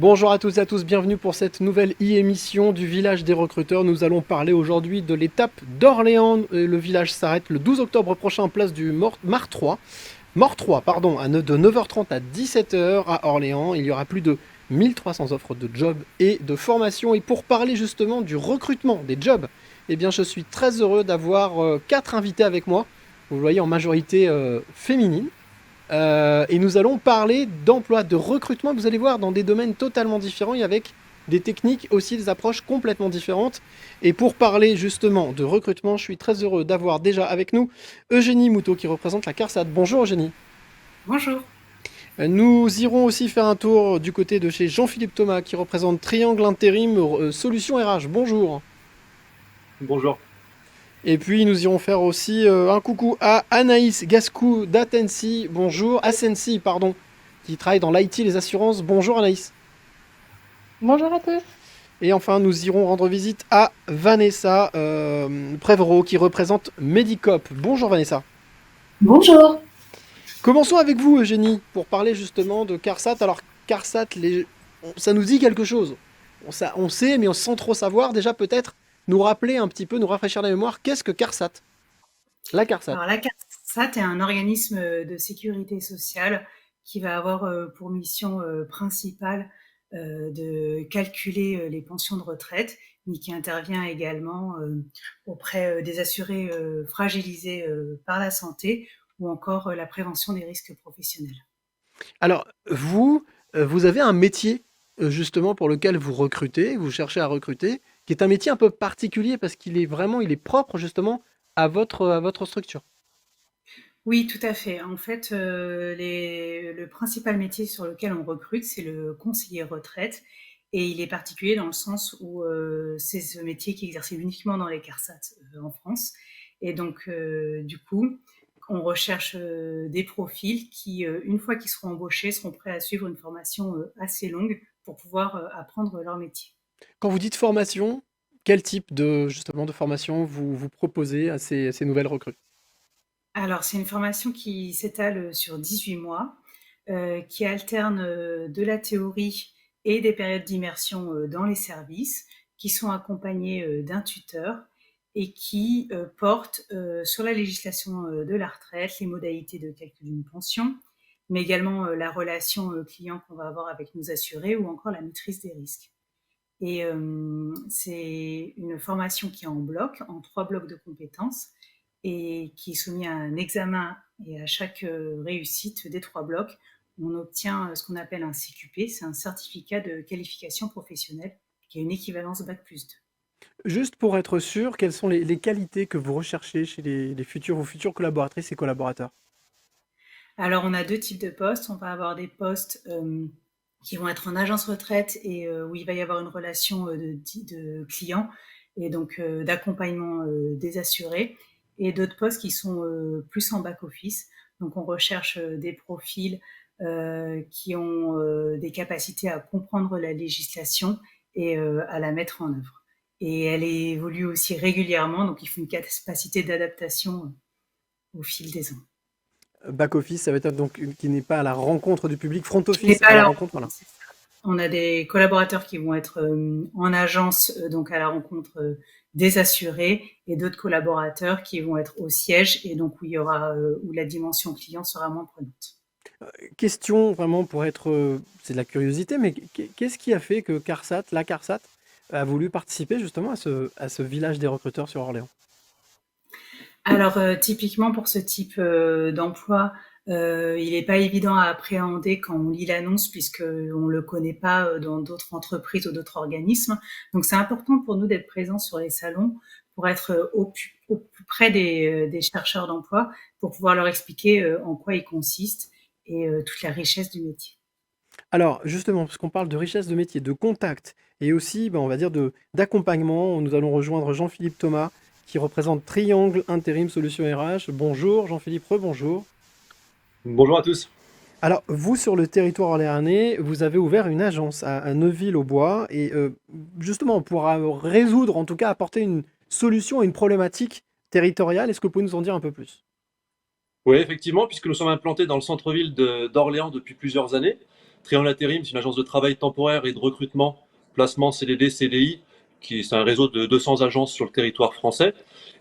Bonjour à toutes et à tous, bienvenue pour cette nouvelle e-émission du village des recruteurs. Nous allons parler aujourd'hui de l'étape d'Orléans. Le village s'arrête le 12 octobre prochain, place du Mort 3. Mort 3, pardon, de 9h30 à 17h à Orléans. Il y aura plus de 1300 offres de jobs et de formation. Et pour parler justement du recrutement des jobs, eh bien je suis très heureux d'avoir 4 invités avec moi. Vous le voyez, en majorité féminine. Et nous allons parler d'emploi, de recrutement, vous allez voir, dans des domaines totalement différents et avec des techniques aussi, des approches complètement différentes. Et pour parler justement de recrutement, je suis très heureux d'avoir déjà avec nous Eugénie Moutot qui représente la CARSAT. Bonjour Eugénie. Bonjour. Nous irons aussi faire un tour du côté de chez Jean-Philippe Thomas qui représente Triangle Intérim Solutions RH. Bonjour. Bonjour. Et puis nous irons faire aussi un coucou à Anaïs Gascou d'Atensi, bonjour, Asensi, pardon, qui travaille dans l'IT et les assurances. Bonjour Anaïs. Bonjour à tous. Et enfin, nous irons rendre visite à Vanessa Prévero, qui représente Medicop. Bonjour Vanessa. Bonjour. Commençons avec vous Eugénie, pour parler justement de CARSAT. Alors CARSAT, ça nous dit quelque chose. On sait, mais sans trop savoir, déjà peut-être nous rappeler un petit peu, nous rafraîchir la mémoire, qu'est-ce que CARSAT? La CARSAT. Alors la CARSAT est un organisme de sécurité sociale qui va avoir pour mission principale de calculer les pensions de retraite, mais qui intervient également auprès des assurés fragilisés par la santé ou encore la prévention des risques professionnels. Alors, vous avez un métier justement pour lequel vous recrutez, vous cherchez à recruter, qui est un métier un peu particulier parce il est propre justement à votre structure. Oui, tout à fait. En fait, le principal métier sur lequel on recrute, c'est le conseiller retraite. Et il est particulier dans le sens où c'est ce métier qui est exercé uniquement dans les CARSAT en France. Et donc, du coup, on recherche des profils qui, une fois qu'ils seront embauchés, seront prêts à suivre une formation assez longue pour pouvoir apprendre leur métier. Quand vous dites formation, quel type de justement de formation vous proposez à ces nouvelles recrues? Alors, c'est une formation qui s'étale sur 18 mois, qui alterne de la théorie et des périodes d'immersion dans les services, qui sont accompagnées d'un tuteur et qui portent sur la législation de la retraite, les modalités de calcul d'une pension, mais également la relation client qu'on va avoir avec nos assurés ou encore la maîtrise des risques. Et c'est une formation qui est en bloc, en 3 blocs de compétences, et qui est soumis à un examen. Et à chaque réussite des 3 blocs, on obtient ce qu'on appelle un CQP, c'est un certificat de qualification professionnelle, qui a une équivalence Bac+2. Juste pour être sûr, quelles sont les qualités que vous recherchez chez vos futures collaboratrices et collaborateurs? Alors, on a 2 types de postes. On va avoir des postes qui vont être en agence retraite et où il va y avoir une relation de client et donc d'accompagnement des assurés, et d'autres postes qui sont plus en back-office. Donc, on recherche des profils qui ont des capacités à comprendre la législation et à la mettre en œuvre. Et elle évolue aussi régulièrement, donc il faut une capacité d'adaptation au fil des ans. Back office, ça va être donc qui n'est pas à la rencontre du public, front Qui n'est office pas à la là. rencontre, voilà. On a des collaborateurs qui vont être en agence, donc à la rencontre des assurés, et d'autres collaborateurs qui vont être au siège, et donc où il y aura où la dimension client sera moins prenante. Question vraiment pour être, c'est de la curiosité, mais qu'est-ce qui a fait que la CARSAT, a voulu participer justement à ce village des recruteurs sur Orléans? Alors typiquement pour ce type d'emploi, il n'est pas évident à appréhender quand on lit l'annonce, puisqu'on ne le connaît pas dans d'autres entreprises ou d'autres organismes. Donc c'est important pour nous d'être présents sur les salons pour être au plus près des chercheurs d'emploi, pour pouvoir leur expliquer en quoi il consiste et toute la richesse du métier. Alors justement, parce qu'on parle de richesse de métier, de contact et aussi, on va dire d'accompagnement, nous allons rejoindre Jean-Philippe Thomas qui représente Triangle Intérim Solutions RH. Bonjour Jean-Philippe, rebonjour. Bonjour à tous. Alors, vous, sur le territoire orléanais, vous avez ouvert une agence à Neuville-aux-Bois et justement, on pourra résoudre, en tout cas apporter une solution à une problématique territoriale. Est-ce que vous pouvez nous en dire un peu plus? Oui, effectivement, puisque nous sommes implantés dans le centre-ville d'Orléans depuis plusieurs années, Triangle Intérim, c'est une agence de travail temporaire et de recrutement, placement CDD, CDI, c'est un réseau de 200 agences sur le territoire français.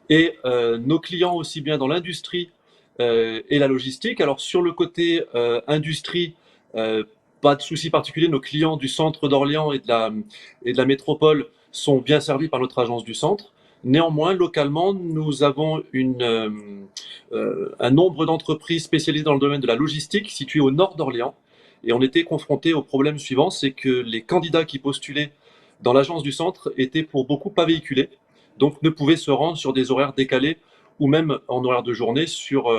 Et nos clients aussi bien dans l'industrie et la logistique. Alors sur le côté industrie, pas de souci particulier. Nos clients du centre d'Orléans et de la métropole sont bien servis par notre agence du centre. Néanmoins, localement, nous avons un nombre d'entreprises spécialisées dans le domaine de la logistique situées au nord d'Orléans. Et on était confronté au problème suivant, c'est que les candidats qui postulaient dans l'agence du centre étaient pour beaucoup pas véhiculés, donc ne pouvaient se rendre sur des horaires décalés ou même en horaire de journée sur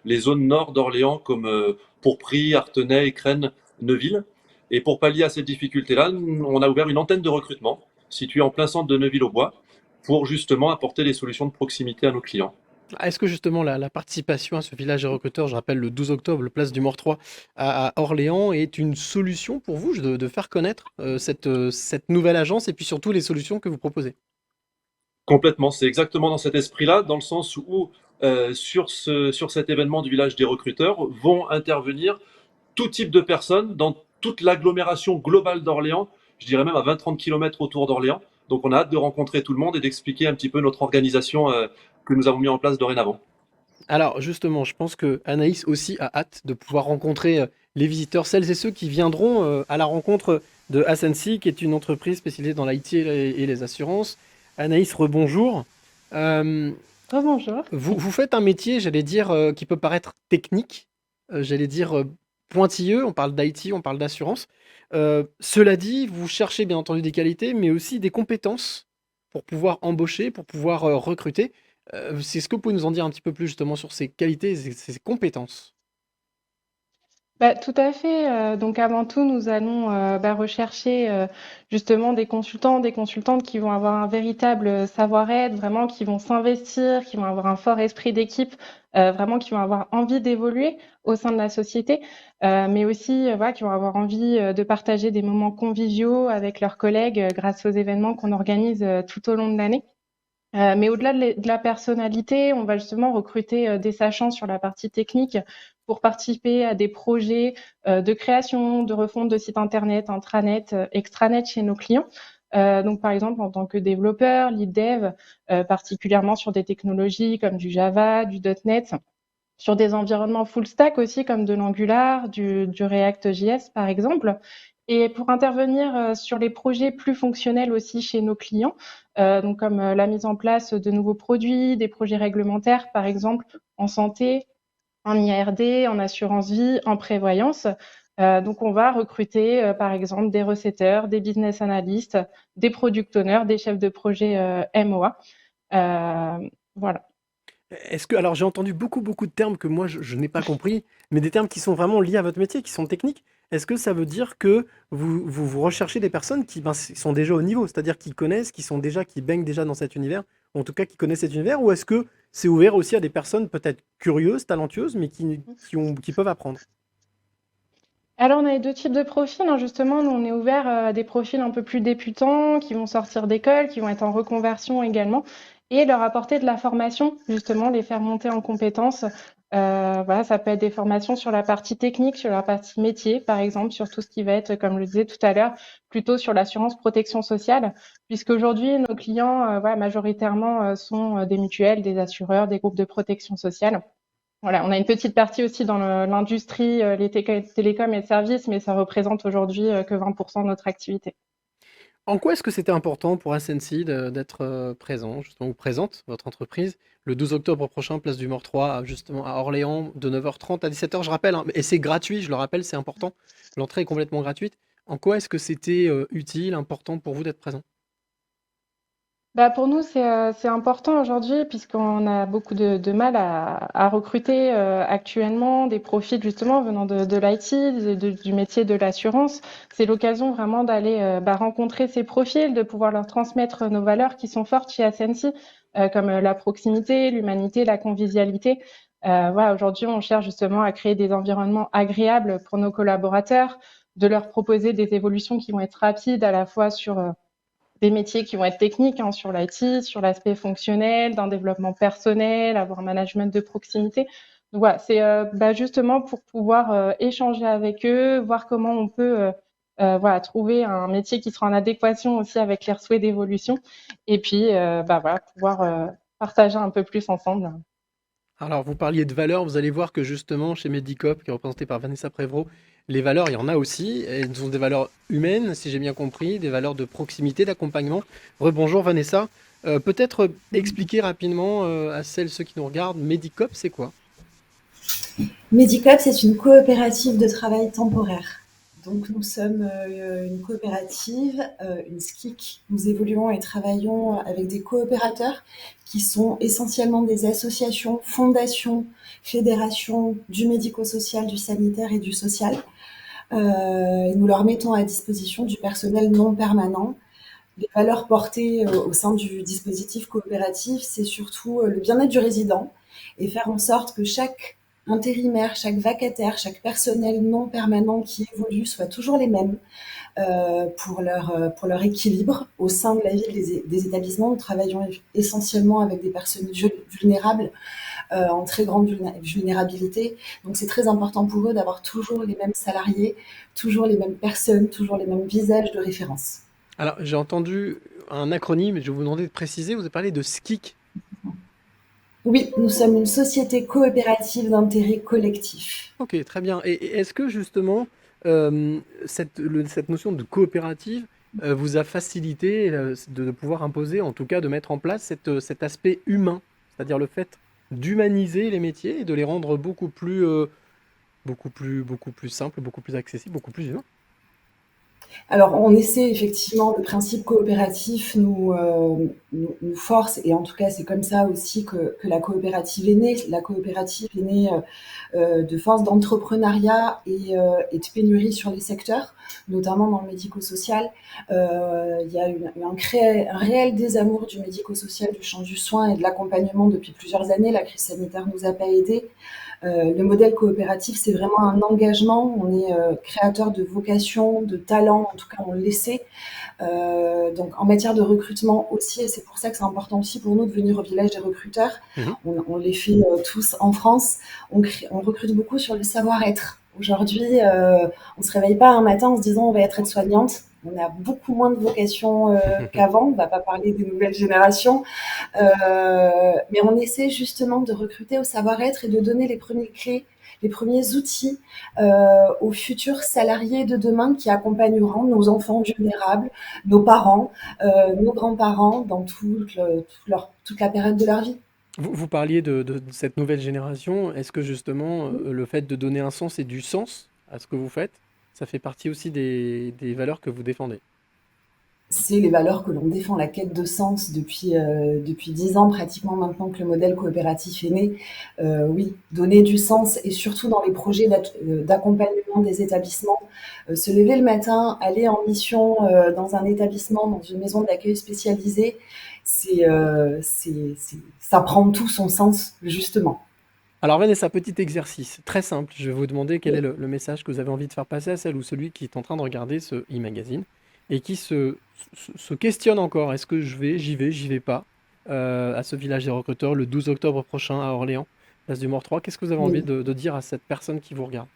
les zones nord d'Orléans comme Pourpris, Artenay, Écrennes, Neuville. Et pour pallier à cette difficulté-là, on a ouvert une antenne de recrutement située en plein centre de Neuville-aux-Bois pour justement apporter des solutions de proximité à nos clients. Est-ce que justement la participation à ce village des recruteurs, je rappelle le 12 octobre, le place du Mort 3 à Orléans, est une solution pour vous de faire connaître cette nouvelle agence et puis surtout les solutions que vous proposez? Complètement, c'est exactement dans cet esprit-là, dans le sens où sur cet événement du village des recruteurs vont intervenir tout type de personnes dans toute l'agglomération globale d'Orléans, je dirais même à 20-30 km autour d'Orléans. Donc on a hâte de rencontrer tout le monde et d'expliquer un petit peu notre organisation que nous avons mis en place dorénavant. Alors justement, je pense que Anaïs aussi a hâte de pouvoir rencontrer les visiteurs, celles et ceux qui viendront à la rencontre de Ascensi, qui est une entreprise spécialisée dans l'IT et les assurances. Anaïs, rebonjour. Euh, Bonjour. vous faites un métier, j'allais dire, qui peut paraître technique, j'allais dire pointilleux, on parle d'IT, on parle d'assurance. Cela dit, vous cherchez bien entendu des qualités, mais aussi des compétences pour pouvoir embaucher, pour pouvoir recruter. C'est ce que vous pouvez nous en dire un petit peu plus justement sur ces qualités et ces compétences? Bah, tout à fait. Donc avant tout, nous allons rechercher justement des consultants, des consultantes qui vont avoir un véritable savoir-être, vraiment qui vont s'investir, qui vont avoir un fort esprit d'équipe, vraiment qui vont avoir envie d'évoluer au sein de la société, mais aussi voilà, qui vont avoir envie de partager des moments conviviaux avec leurs collègues grâce aux événements qu'on organise tout au long de l'année. Mais au-delà de la personnalité, on va justement recruter des sachants sur la partie technique pour participer à des projets de création, de refonte de sites internet, intranet, extranet chez nos clients. Donc, par exemple, en tant que développeur, lead dev, particulièrement sur des technologies comme du Java, du .NET, sur des environnements full stack aussi comme de l'Angular, du React.js par exemple. Et pour intervenir sur les projets plus fonctionnels aussi chez nos clients, donc comme la mise en place de nouveaux produits, des projets réglementaires par exemple en santé, en IRD, en assurance vie, en prévoyance. Donc on va recruter par exemple des recetteurs, des business analysts, des product owners, des chefs de projet MOA. Voilà. Est-ce que, alors j'ai entendu beaucoup de termes que moi je n'ai pas compris, mais des termes qui sont vraiment liés à votre métier, qui sont techniques. Est-ce que ça veut dire que vous recherchez des personnes qui sont déjà au niveau, c'est-à-dire qui connaissent, qui baignent déjà dans cet univers, ou en tout cas qui connaissent cet univers, ou est-ce que c'est ouvert aussi à des personnes peut-être curieuses, talentueuses, mais qui peuvent apprendre? Alors, on a les 2 types de profils, hein, justement. Nous, on est ouvert, à des profils un peu plus débutants, qui vont sortir d'école, qui vont être en reconversion également et leur apporter de la formation, justement, les faire monter en compétences. Voilà, ça peut être des formations sur la partie technique, sur la partie métier, par exemple, sur tout ce qui va être, comme je le disais tout à l'heure, plutôt sur l'assurance protection sociale, puisqu'aujourd'hui, nos clients, voilà, majoritairement, sont, des mutuelles, des assureurs, des groupes de protection sociale. Voilà, on a une petite partie aussi dans l'industrie, les télécoms et services, mais ça représente aujourd'hui que 20% de notre activité. En quoi est-ce que c'était important pour Ascensi d'être présent, justement, ou présente, votre entreprise, le 12 octobre prochain, place du Mort 3, justement à Orléans, de 9h30 à 17h, je rappelle, hein, et c'est gratuit, je le rappelle, c'est important. L'entrée est complètement gratuite. En quoi est-ce que c'était utile, important pour vous d'être présent? Bah, pour nous, c'est important aujourd'hui puisqu'on a beaucoup de mal à recruter actuellement des profils justement venant de l'IT, du métier de l'assurance. C'est l'occasion vraiment d'aller rencontrer ces profils, de pouvoir leur transmettre nos valeurs qui sont fortes chez Ascensi, comme la proximité, l'humanité, la convivialité. Voilà, aujourd'hui, on cherche justement à créer des environnements agréables pour nos collaborateurs, de leur proposer des évolutions qui vont être rapides à la fois sur des métiers qui vont être techniques, hein, sur l'IT, sur l'aspect fonctionnel, d'un développement personnel, avoir un management de proximité. voilà, c'est justement pour pouvoir échanger avec eux, voir comment on peut voilà, trouver un métier qui sera en adéquation aussi avec leurs souhaits d'évolution et puis voilà, pouvoir partager un peu plus ensemble. Alors, vous parliez de valeurs, vous allez voir que justement, chez Medicop, qui est représenté par Vanessa Prévraud, les valeurs, il y en a aussi. Elles sont des valeurs humaines, si j'ai bien compris, des valeurs de proximité, d'accompagnement. Rebonjour Vanessa. Peut-être expliquer rapidement à ceux qui nous regardent, Medicop, c'est quoi? Medicop, c'est une coopérative de travail temporaire. Donc nous sommes une coopérative, une SCIC. Nous évoluons et travaillons avec des coopérateurs qui sont essentiellement des associations, fondations, fédérations du médico-social, du sanitaire et du social. Et nous leur mettons à disposition du personnel non permanent. Les valeurs portées au sein du dispositif coopératif, c'est surtout le bien-être du résident et faire en sorte que chaque intérimaire, chaque vacataire, chaque personnel non permanent qui évolue soit toujours les mêmes pour leur équilibre au sein de la vie des établissements. Nous travaillons essentiellement avec des personnes vulnérables en très grande vulnérabilité. Donc c'est très important pour eux d'avoir toujours les mêmes salariés, toujours les mêmes personnes, toujours les mêmes visages de référence. Alors, j'ai entendu un acronyme, et je vais vous demander de préciser, vous avez parlé de SCIC. Oui, nous sommes une société coopérative d'intérêt collectif. Ok, très bien. Et est-ce que justement, cette notion de coopérative vous a facilité de pouvoir imposer, en tout cas de mettre en place cet aspect humain, c'est-à-dire le fait d'humaniser les métiers et de les rendre beaucoup plus simples, beaucoup plus accessibles, beaucoup plus humains? Alors, on essaie effectivement, le principe coopératif nous force, et en tout cas, c'est comme ça aussi que la coopérative est née. La coopérative est née de force d'entrepreneuriat et de pénurie sur les secteurs, notamment dans le médico-social. Il y a eu un réel désamour du médico-social, du champ du soin et de l'accompagnement depuis plusieurs années. La crise sanitaire nous a pas aidés. Le modèle coopératif, c'est vraiment un engagement. On est créateur de vocation, de talent, en tout cas on l'essaie. Donc en matière de recrutement aussi, et c'est pour ça que c'est important aussi pour nous de venir au village des recruteurs. Mhm. On les fait tous en France. On recrute beaucoup sur le savoir-être. Aujourd'hui, on se réveille pas un matin en se disant on va être aide-soignante. On a beaucoup moins de vocation qu'avant. On va pas parler des nouvelles générations, mais on essaie justement de recruter au savoir-être et de donner les premières clés, les premiers outils aux futurs salariés de demain qui accompagneront nos enfants vulnérables, nos parents, nos grands-parents dans toute la période de leur vie. Vous parliez de cette nouvelle génération. Est-ce que justement, le fait de donner un sens et du sens à ce que vous faites, ça fait partie aussi des valeurs que vous défendez? C'est les valeurs que l'on défend, la quête de sens depuis 10 ans pratiquement maintenant que le modèle coopératif est né. Oui, donner du sens et surtout dans les projets d'accompagnement des établissements. Se lever le matin, aller en mission dans un établissement, dans une maison d'accueil spécialisée, ça prend tout son sens justement. Alors Vanessa, petit exercice très simple. Je vais vous demander quel est le message que vous avez envie de faire passer à celle ou celui qui est en train de regarder ce e-magazine et qui se questionne encore. Est-ce que j'y vais pas à ce village des recruteurs le 12 octobre prochain à Orléans, place du Mort 3. Qu'est-ce que vous avez envie Oui. de dire à cette personne qui vous regarde?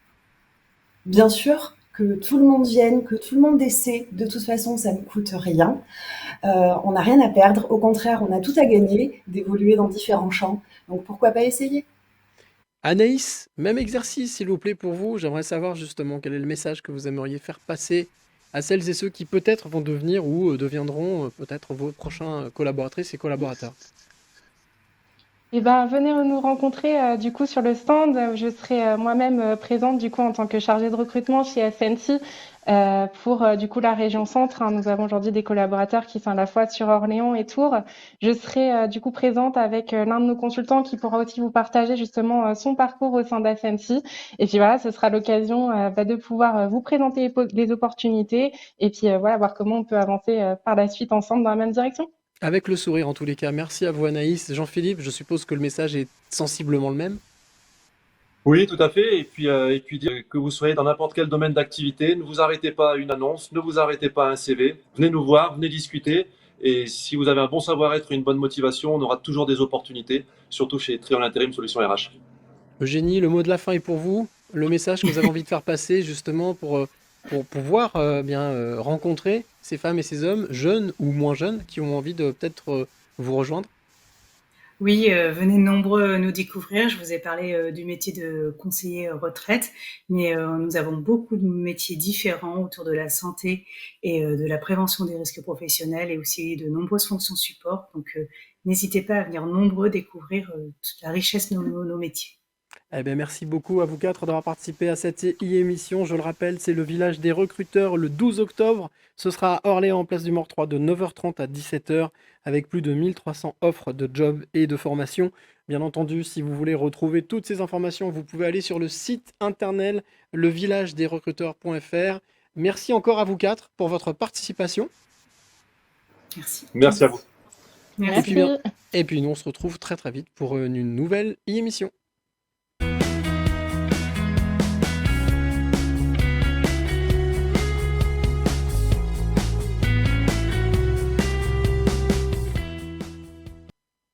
Bien sûr, que tout le monde vienne, que tout le monde essaie. De toute façon, ça ne coûte rien. On n'a rien à perdre. Au contraire, on a tout à gagner d'évoluer dans différents champs. Donc pourquoi pas essayer? Anaïs, même exercice s'il vous plaît pour vous. J'aimerais savoir justement quel est le message que vous aimeriez faire passer à celles et ceux qui peut-être vont devenir ou deviendront peut-être vos prochains collaboratrices et collaborateurs. Eh ben, venez nous rencontrer du coup sur le stand. Je serai moi-même présente du coup en tant que chargée de recrutement chez SNC pour du coup la région centre. Hein. Nous avons aujourd'hui des collaborateurs qui sont à la fois sur Orléans et Tours. Je serai du coup présente avec l'un de nos consultants qui pourra aussi vous partager justement son parcours au sein d'SNC. Et puis voilà, ce sera l'occasion de pouvoir vous présenter les opportunités et puis voilà, voir comment on peut avancer par la suite ensemble dans la même direction. Avec le sourire en tous les cas. Merci à vous Anaïs. Jean-Philippe, je suppose que le message est sensiblement le même. Oui, tout à fait. Et puis dire que vous soyez dans n'importe quel domaine d'activité, ne vous arrêtez pas à une annonce, ne vous arrêtez pas à un CV. Venez nous voir, venez discuter. Et si vous avez un bon savoir-être et une bonne motivation, on aura toujours des opportunités, surtout chez Triangle Intérim Solutions RH. Eugénie, le mot de la fin est pour vous. Le message que vous avez envie de faire passer justement pour pouvoir rencontrer ces femmes et ces hommes, jeunes ou moins jeunes, qui ont envie de peut-être vous rejoindre. Oui, venez nombreux nous découvrir. Je vous ai parlé du métier de conseiller retraite, mais nous avons beaucoup de métiers différents autour de la santé et de la prévention des risques professionnels et aussi de nombreuses fonctions support. Donc, n'hésitez pas à venir nombreux découvrir toute la richesse de nos métiers. Eh bien, merci beaucoup à vous quatre d'avoir participé à cette e-émission. Je le rappelle, c'est le village des recruteurs le 12 octobre. Ce sera à Orléans, place du Mort 3, de 9h30 à 17h, avec plus de 1300 offres de jobs et de formation. Bien entendu, si vous voulez retrouver toutes ces informations, vous pouvez aller sur le site internet levillageDesRecruteurs.fr. Merci encore à vous quatre pour votre participation. Merci. Merci à vous. Et Merci. puis, et puis nous, on se retrouve très très vite pour une nouvelle e-émission.